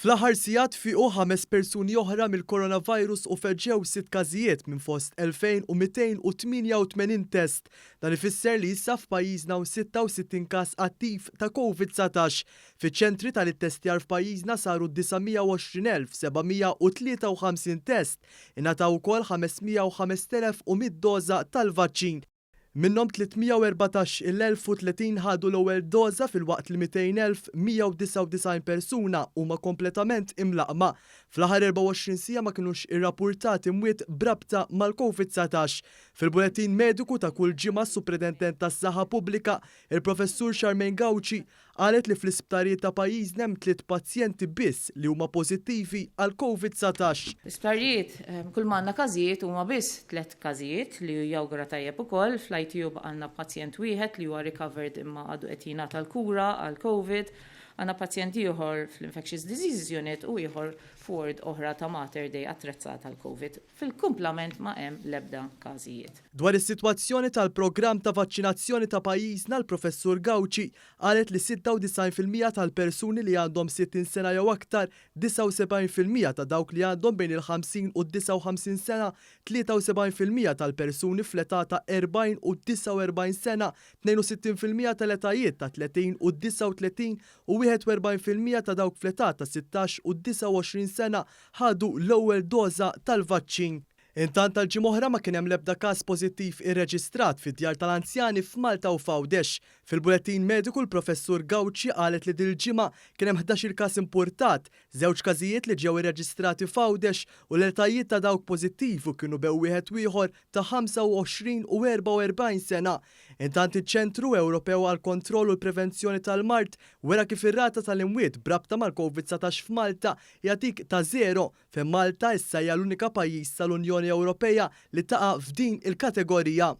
Fl-aħħar sigħat Fiequ Ħames Persuni Oħra mill-koronavirus u feġġew 6 każijiet minn fost 2288 test. Dan ifisser li issa f'pajjiżna hu 66 każ attiv ta' COVID-19. Fiċ-ċentri tal-ittestjar f'pajjiżna saru 920,753 test. Ingħataw ukoll 505,100 doża tal-vaċċin. Minnhom 314,030 ħadu l-ewwel doża fil-waqt li 200,199 persuna huma kompletament imlaqma. Fl-aħħar 24 siegħa ma kinux irrappurtati mwiet brabta mal-COVID-19. Fil-bulettin mediku ta' kull ġimgħa is-Supretendent tas-Saħħa Pubblika, il-Professur Charmaine Gauci, qalet li fl-isptarijiet ta' pajjiżna hemm 3 pazjenti biss li huma pożittivi għal COVID-19. L-isptarijiet kull ma għandna każijiet huma biss 3 każijiet li jawgura tajjeb ukoll. Fl-ITU għandna pazjent wieħed li huwa recovered imma għadu qed jingħata l-kura għal COVID. Għandna pazjent ieħor fl-Infectious Diseases Unit u ieħor f'ward oħra ta' Mater Dei attrezzata għal COVID. Fil-kumplament ma hemm l-ebda każijiet. Dwar is-sitwazzjoni tal-programm ta' vaċċinazzjoni ta' pajjiżna, l-Professur Gauci qalet li 96% tal-persuni li għandhom 60 sena jew aktar, 79% ta' dawk li għandhom bejn il-50 u 59 sena, 73% tal-persuni fl-età ta' 40 u 49 sena, 62% tal-etajiet ta' 30 u 39 u 41% ta' dawk fl-età ta' 16 u 29 sena ħadu l-ewwel doża tal-vaċċin. Intant tal-ġimgħa oħra ma kien hemm l-ebda każ pożittiv irreġistrat fid-djar tal-anzjani f'Malta u f'Għawdex. Fil-bulettin mediku l-Professur Gauci qalet li din il-ġimgħa kien hemm 11 każ importat, 2 każijiet li ġew irreġistrati f'Għawdex u l-etajiet ta' dawk pożittivi kienu bew wieħed u ieħor ta' 25 u 44 sena. Intant iċ-Ċentru Ewropew għal kontroll u l-Prevenzjoni tal-Mart wera kif ir-rata tal-imwiet brabta mal-COVID-19 f'Malta jagħtik ta' 0 fejn Malta issa hija l-unika pajjiż tal-Unjoni Ewropea li taqa' f'din il-kategorija.